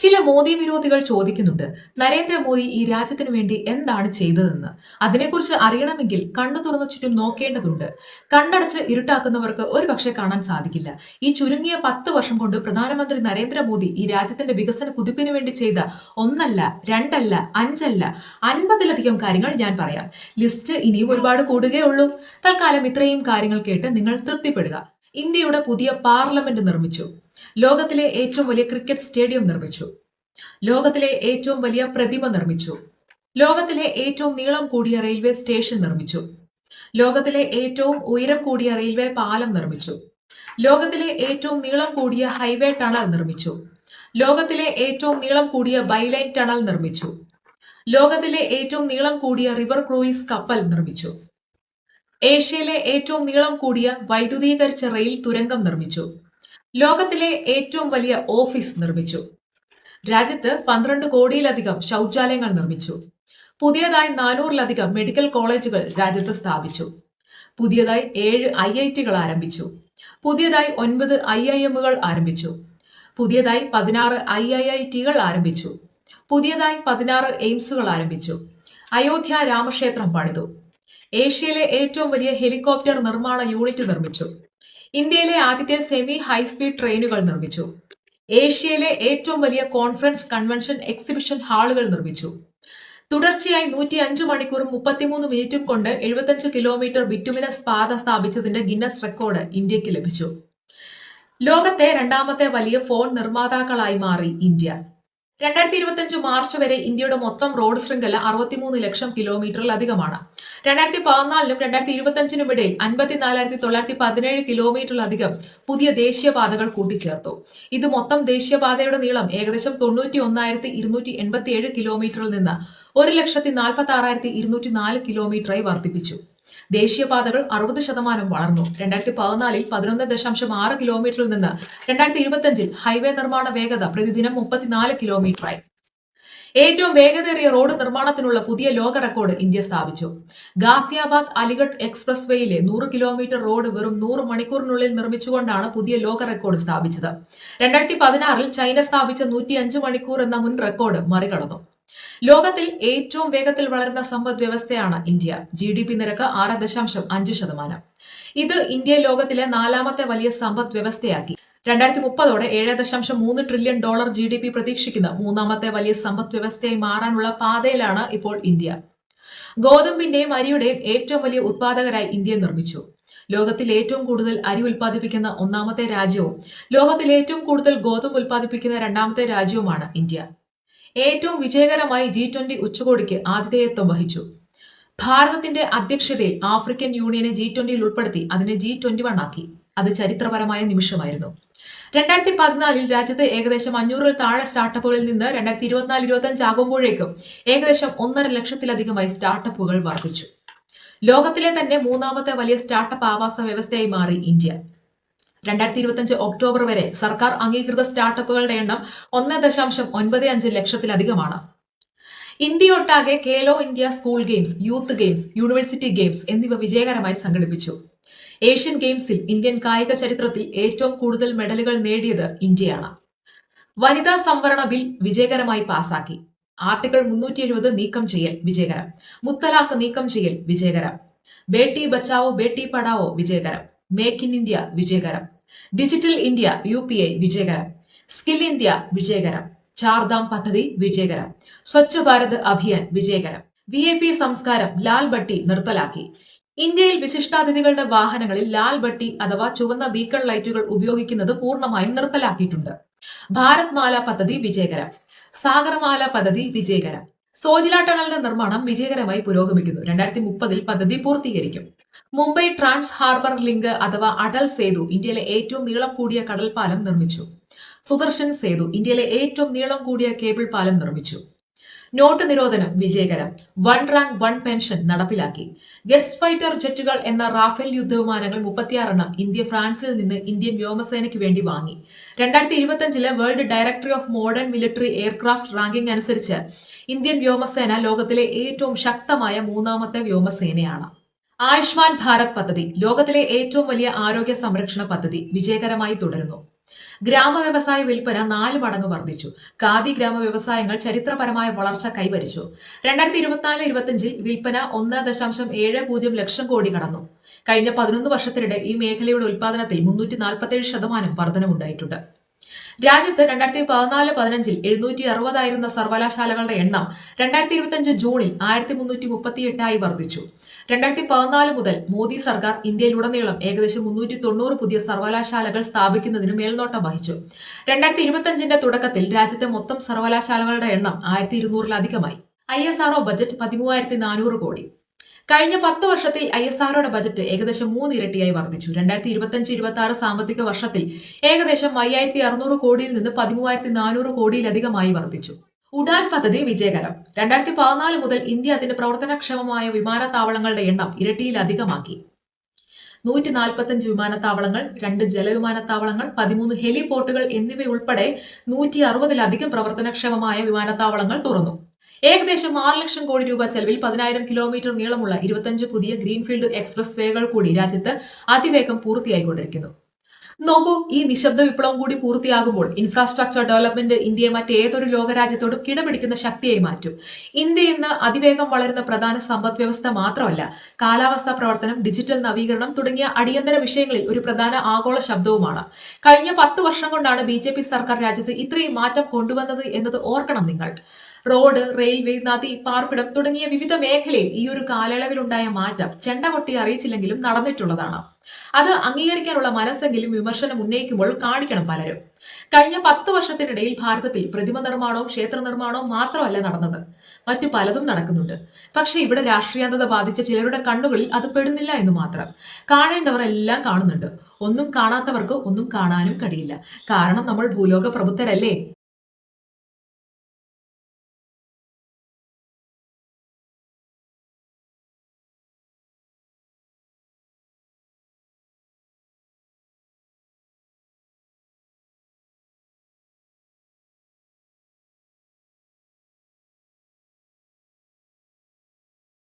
ചില മോദി വിരോധികൾ ചോദിക്കുന്നുണ്ട്, നരേന്ദ്രമോദി ഈ രാജ്യത്തിന് വേണ്ടി എന്താണ് ചെയ്തതെന്ന്. അതിനെക്കുറിച്ച് അറിയണമെങ്കിൽ കണ്ണു തുറന്നു ചുറ്റും നോക്കേണ്ടതുണ്ട്. കണ്ണടച്ച് ഇരുട്ടാക്കുന്നവർക്ക് ഒരുപക്ഷെ കാണാൻ സാധിക്കില്ല. ഈ ചുരുങ്ങിയ 10 വർഷം കൊണ്ട് പ്രധാനമന്ത്രി നരേന്ദ്രമോദി ഈ രാജ്യത്തിന്റെ വികസന കുതിപ്പിന് വേണ്ടി ചെയ്ത ഒന്നല്ല, രണ്ടല്ല, അഞ്ചല്ല, 50-ലധികം കാര്യങ്ങൾ ഞാൻ പറയാം. ലിസ്റ്റ് ഇനിയും ഒരുപാട് കൂടുകയുള്ളൂ. തൽക്കാലം ഇത്രയും കാര്യങ്ങൾ കേട്ട് നിങ്ങൾ തൃപ്തിപ്പെടുക. ഇന്ത്യയുടെ പുതിയ പാർലമെന്റ് നിർമ്മിച്ചു. ലോകത്തിലെ ഏറ്റവും വലിയ ക്രിക്കറ്റ് സ്റ്റേഡിയം നിർമ്മിച്ചു. ലോകത്തിലെ ഏറ്റവും വലിയ പ്രതിമ നിർമ്മിച്ചു. ലോകത്തിലെ ഏറ്റവും നീളം കൂടിയ റെയിൽവേ സ്റ്റേഷൻ നിർമ്മിച്ചു. ലോകത്തിലെ ഏറ്റവും ഉയരം കൂടിയ റെയിൽവേ പാലം നിർമ്മിച്ചു. ലോകത്തിലെ ഏറ്റവും നീളം കൂടിയ ഹൈവേ ടണൽ നിർമ്മിച്ചു. ലോകത്തിലെ ഏറ്റവും നീളം കൂടിയ ബൈലൈൻ ടണൽ നിർമ്മിച്ചു. ലോകത്തിലെ ഏറ്റവും നീളം കൂടിയ റിവർ ക്രൂയിസ് കപ്പൽ നിർമ്മിച്ചു. ഏഷ്യയിലെ ഏറ്റവും നീളം കൂടിയ വൈദ്യുതീകരിച്ച റെയിൽ തുരങ്കം നിർമ്മിച്ചു. ലോകത്തിലെ ഏറ്റവും വലിയ ഓഫീസ് നിർമ്മിച്ചു. രാജ്യത്ത് 12 കോടിയിലധികം ശൗചാലയങ്ങൾ നിർമ്മിച്ചു. പുതിയതായി 400-ലധികം മെഡിക്കൽ കോളേജുകൾ രാജ്യത്ത് സ്ഥാപിച്ചു. പുതിയതായി 7 IIT-കൾ ആരംഭിച്ചു. പുതിയതായി 9 IIM-കൾ ആരംഭിച്ചു. പുതിയതായി 16 IIIT-കൾ ആരംഭിച്ചു. പുതിയതായി 16 എയിംസുകൾ ആരംഭിച്ചു. അയോധ്യ രാമക്ഷേത്രം പണിതു. ഏഷ്യയിലെ ഏറ്റവും വലിയ ഹെലികോപ്റ്റർ നിർമ്മാണ യൂണിറ്റ് നിർമ്മിച്ചു. ഇന്ത്യയിലെ ആദ്യത്തെ സെമി ഹൈസ്പീഡ് ട്രെയിനുകൾ നിർമ്മിച്ചു. ഏഷ്യയിലെ ഏറ്റവും വലിയ കോൺഫറൻസ്, കൺവെൻഷൻ, എക്സിബിഷൻ ഹാളുകൾ നിർമ്മിച്ചു. തുടർച്ചയായി 105 മണിക്കൂറും 33 മിനിറ്റും കൊണ്ട് 75 കിലോമീറ്റർ ബിറ്റുമിനസ് പാത സ്ഥാപിച്ചതിന്റെ ഗിന്നസ് റെക്കോർഡ് ഇന്ത്യക്ക് ലഭിച്ചു. ലോകത്തെ രണ്ടാമത്തെ വലിയ ഫോൺ നിർമ്മാതാക്കളായി മാറി ഇന്ത്യ. 2025 മാർച്ച് വരെ ഇന്ത്യയുടെ മൊത്തം റോഡ് ശൃംഖല 63 ലക്ഷം കിലോമീറ്ററിലധികമാണ്. 2014-നും 2025-നും ഇടയിൽ 54,917 കിലോമീറ്ററിലധികം പുതിയ ദേശീയപാതകൾ കൂട്ടിച്ചേർത്തു. ഇത് മൊത്തം ദേശീയപാതയുടെ നീളം ഏകദേശം 91,287 കിലോമീറ്ററിൽ നിന്ന് 1,46,204 കിലോമീറ്ററായി വർദ്ധിപ്പിച്ചു. ദേശീയപാതകൾ 60% വളർന്നു. 2014-ൽ 11.6 കിലോമീറ്ററിൽ നിന്ന് 2025-ൽ ഹൈവേ നിർമ്മാണ വേഗത പ്രതിദിനം 34 കിലോമീറ്ററായി. ഏറ്റവും വേഗതയേറിയ റോഡ് നിർമ്മാണത്തിനുള്ള പുതിയ ലോക റെക്കോർഡ് ഇന്ത്യ സ്ഥാപിച്ചു. ഗാസിയാബാദ് അലിഗഡ് എക്സ്പ്രസ് വേയിലെ 100 കിലോമീറ്റർ റോഡ് വെറും 100 മണിക്കൂറിനുള്ളിൽ നിർമ്മിച്ചുകൊണ്ടാണ് പുതിയ ലോക റെക്കോർഡ് സ്ഥാപിച്ചത്. 2016-ൽ ചൈന സ്ഥാപിച്ച 105 മണിക്കൂർ എന്ന മുൻ റെക്കോർഡ് മറികടന്നു. ലോകത്തിൽ ഏറ്റവും വേഗത്തിൽ വളരുന്ന സമ്പദ് വ്യവസ്ഥയാണ് ഇന്ത്യ. GDP നിരക്ക് 6.5%. ഇത് ഇന്ത്യയെ ലോകത്തിലെ 4ാമത്തെ വലിയ സമ്പദ് വ്യവസ്ഥയാക്കി. 2030-ഓടെ $7.3 ട്രില്യൺ GDP പ്രതീക്ഷിക്കുന്ന 3ാമത്തെ വലിയ സമ്പദ് വ്യവസ്ഥയായി മാറാനുള്ള പാതയിലാണ് ഇപ്പോൾ ഇന്ത്യ. ഗോതമ്പിന്റെയും അരിയുടെയും ഏറ്റവും വലിയ ഉത്പാദകരായി ഇന്ത്യയെ നിർമ്മിച്ചു. ലോകത്തിൽ ഏറ്റവും കൂടുതൽ അരി ഉൽപ്പാദിപ്പിക്കുന്ന 1ാമത്തെ രാജ്യവും ലോകത്തിൽ ഏറ്റവും കൂടുതൽ ഗോതമ്പ് ഉൽപ്പാദിപ്പിക്കുന്ന 2ാമത്തെ രാജ്യവുമാണ് ഇന്ത്യ. ഏറ്റവും വിജയകരമായി G20 ഉച്ചകോടിക്ക് ആതിഥേയത്വം വഹിച്ചു. ഭാരതത്തിന്റെ അധ്യക്ഷതയിൽ ആഫ്രിക്കൻ യൂണിയനെ G20-ൽ ഉൾപ്പെടുത്തി അതിനെ G21 ആക്കി. അത് ചരിത്രപരമായ നിമിഷമായിരുന്നു. 2014-ൽ രാജ്യത്ത് ഏകദേശം 500-ൽ താഴെ സ്റ്റാർട്ടപ്പുകളിൽ നിന്ന് 2024-25 ആകുമ്പോഴേക്കും ഏകദേശം 1.5 ലക്ഷത്തിലധികമായി സ്റ്റാർട്ടപ്പുകൾ വർദ്ധിച്ചു. ലോകത്തിലെ തന്നെ 3ാമത്തെ വലിയ സ്റ്റാർട്ടപ്പ് ആവാസ വ്യവസ്ഥയായി മാറി ഇന്ത്യ. 2025 ഒക്ടോബർ വരെ സർക്കാർ അംഗീകൃത സ്റ്റാർട്ടപ്പുകളുടെ എണ്ണം 1.95 ലക്ഷത്തിലധികമാണ്. ഇന്ത്യയൊട്ടാകെ Khelo India school games, youth games, university games എന്നിവ വിജയകരമായി സംഘടിപ്പിച്ചു. ഏഷ്യൻ ഗെയിംസിൽ ഇന്ത്യൻ കായിക ചരിത്രത്തിൽ ഏറ്റവും കൂടുതൽ മെഡലുകൾ നേടിയത് ഇന്ത്യയാണ്. വനിതാ സംവരണ ബിൽ വിജയകരമായി പാസാക്കി. ആർട്ടിക്കിൾ 370 നീക്കം ചെയ്യൽ വിജയകരം. മുത്തലാഖ് നീക്കം ചെയ്യൽ വിജയകരം. ബേട്ടി ബച്ചാവോ ബേട്ടി പഠാവോ വിജയകരം. മേക്ക് ഇൻ ഇന്ത്യ വിജയകരം. ഡിജിറ്റൽ ഇന്ത്യ UPI വിജയകരം. സ്കിൽ ഇന്ത്യ വിജയകരം. ചാർധാം പദ്ധതി വിജയകരം. സ്വച്ഛ് ഭാരത് അഭിയാൻ വിജയകരം. VIP സംസ്കാരം ലാൽ ബട്ടി നിർത്തലാക്കി. ഇന്ത്യയിൽ വിശിഷ്ടാതിഥികളുടെ വാഹനങ്ങളിൽ ലാൽ ബട്ടി അഥവാ ചുവന്ന ബീക്കൺ ലൈറ്റുകൾ ഉപയോഗിക്കുന്നത് പൂർണ്ണമായും നിർത്തലാക്കിയിട്ടുണ്ട്. ഭാരത് മാല പദ്ധതി വിജയകരം. സാഗർമാല പദ്ധതി വിജയകരം. സോജില ടണലിന്റെ നിർമ്മാണം വിജയകരമായി പുരോഗമിക്കുന്നു. 2030-ൽ പദ്ധതി പൂർത്തീകരിക്കും. മുംബൈ ട്രാൻസ് ഹാർബർ ലിങ്ക് അഥവാ അടൽ സേതു ഇന്ത്യയിലെ ഏറ്റവും നീളം കൂടിയ കടൽപ്പാലം നിർമ്മിച്ചു. സുദർശൻ സേതു ഇന്ത്യയിലെ ഏറ്റവും നീളം കൂടിയ കേബിൾ പാലം നിർമ്മിച്ചു. നോട്ട് നിരോധനം വിജയകരം. 1 റാങ്ക് 1 പെൻഷൻ നടപ്പിലാക്കി. ഗസ്റ്റ് ഫൈറ്റർ ജെറ്റുകൾ എന്ന റാഫേൽ യുദ്ധവിമാനങ്ങൾ 36 ഇന്ത്യ ഫ്രാൻസിൽ നിന്ന് ഇന്ത്യൻ വ്യോമസേനയ്ക്ക് വേണ്ടി വാങ്ങി. 2025-ലെ world directory of modern military aircraft ranking അനുസരിച്ച് ഇന്ത്യൻ വ്യോമസേന ലോകത്തിലെ ഏറ്റവും ശക്തമായ 3ാമത്തെ വ്യോമസേനയാണ്. ആയുഷ്മാൻ ഭാരത് പദ്ധതി ലോകത്തിലെ ഏറ്റവും വലിയ ആരോഗ്യ സംരക്ഷണ പദ്ധതി വിജയകരമായി തുടരുന്നു. ഗ്രാമ വ്യവസായ വിൽപ്പന 4 മടങ്ങ് വർദ്ധിച്ചു. ഖാദി ഗ്രാമ വ്യവസായങ്ങൾ ചരിത്രപരമായ വളർച്ച കൈവരിച്ചു. 2024-25 വിൽപ്പന 1.70 ലക്ഷം കോടി കടന്നു. കഴിഞ്ഞ 11 വർഷത്തിനിടെ ഈ മേഖലയുടെ ഉൽപാദനത്തിൽ 347% വർധനവുണ്ടായിട്ടുണ്ട്. രാജ്യത്ത് 2014-15 760 സർവകലാശാലകളുടെ എണ്ണം 2025 ജൂണിൽ 1338 വർദ്ധിച്ചു. 2014 മുതൽ മോദി സർക്കാർ ഇന്ത്യയിലുടനീളം ഏകദേശം 390 പുതിയ സർവകലാശാലകൾ സ്ഥാപിക്കുന്നതിന് മേൽനോട്ടം വഹിച്ചു. 2025 തുടക്കത്തിൽ രാജ്യത്തെ മൊത്തം സർവകലാശാലകളുടെ എണ്ണം 1200-ലധികമായി. ISRO ബജറ്റ് 13,400 കോടി. കഴിഞ്ഞ 10 വർഷത്തിൽ ISROയുടെ ബജറ്റ് ഏകദേശം 3 ഇരട്ടിയായി വർദ്ധിച്ചു. 2025-26 സാമ്പത്തിക വർഷത്തിൽ ഏകദേശം 5,600 കോടിയിൽ നിന്ന് 13,400 കോടിയിലധികമായി വർദ്ധിച്ചു. ഉഡാൻ പദ്ധതി വിജയകരം. 2014 മുതൽ ഇന്ത്യ അതിന്റെ പ്രവർത്തനക്ഷമമായ വിമാനത്താവളങ്ങളുടെ എണ്ണം ഇരട്ടിയിലധികമാക്കി. 145 വിമാനത്താവളങ്ങൾ, 2 ജലവിമാനത്താവളങ്ങൾ, 13 ഹെലിപോർട്ടുകൾ എന്നിവയുൾപ്പെടെ 160-ലധികം പ്രവർത്തനക്ഷമമായ വിമാനത്താവളങ്ങൾ തുറന്നു. ഏകദേശം 6 ലക്ഷം കോടി രൂപ ചെലവിൽ 10,000 കിലോമീറ്റർ നീളമുള്ള 25 പുതിയ ഗ്രീൻഫീൽഡ് എക്സ്പ്രസ് വേകൾ കൂടി രാജ്യത്ത് അതിവേഗം പൂർത്തിയായിക്കൊണ്ടിരിക്കുന്നു. നോക്കൂ, ഈ നിശബ്ദ വിപ്ലവം കൂടി പൂർത്തിയാകുമ്പോൾ ഇൻഫ്രാസ്ട്രക്ചർ ഡെവലപ്മെന്റ് ഇന്ത്യയെ മറ്റേതൊരു ലോകരാജ്യത്തോടും കിടപിടിക്കുന്ന ശക്തിയായി മാറ്റും. ഇന്ത്യ ഇന്ന് അതിവേഗം വളരുന്ന പ്രധാന സമ്പദ് വ്യവസ്ഥ മാത്രമല്ല, കാലാവസ്ഥാ പ്രവർത്തനം, ഡിജിറ്റൽ നവീകരണം തുടങ്ങിയ അടിയന്തര വിഷയങ്ങളിൽ ഒരു പ്രധാന ആഗോള ശബ്ദവുമാണ്. കഴിഞ്ഞ 10 വർഷം കൊണ്ടാണ് BJP സർക്കാർ രാജ്യത്ത് ഇത്രയും മാറ്റം കൊണ്ടുവന്നത് എന്നത് ഓർക്കണം നിങ്ങൾ. റോഡ്, റെയിൽവേ, നദി, പാർപ്പിടം തുടങ്ങിയ വിവിധ മേഖലയിൽ ഈ ഒരു കാലയളവിലുണ്ടായ മാറ്റം ചെണ്ട കൊട്ടി അറിയിച്ചില്ലെങ്കിലും നടന്നിട്ടുള്ളതാണ്. അത് അംഗീകരിക്കാനുള്ള മനസ്സെങ്കിലും വിമർശനം ഉന്നയിക്കുമ്പോൾ കാണിക്കണം പലരും. കഴിഞ്ഞ 10 വർഷത്തിനിടയിൽ ഭാരതത്തിൽ പ്രതിമ നിർമ്മാണവും ക്ഷേത്ര നിർമ്മാണവും മാത്രമല്ല നടന്നത്, മറ്റു പലതും നടക്കുന്നുണ്ട്. പക്ഷെ ഇവിടെ രാഷ്ട്രീയത ബാധിച്ച ചിലരുടെ കണ്ണുകളിൽ അത് പെടുന്നില്ല എന്ന് മാത്രം. കാണേണ്ടവർ എല്ലാം കാണുന്നുണ്ട്. ഒന്നും കാണാത്തവർക്ക് ഒന്നും കാണാനും കഴിയില്ല. കാരണം നമ്മൾ ഭൂലോക പ്രബുദ്ധരല്ലേ.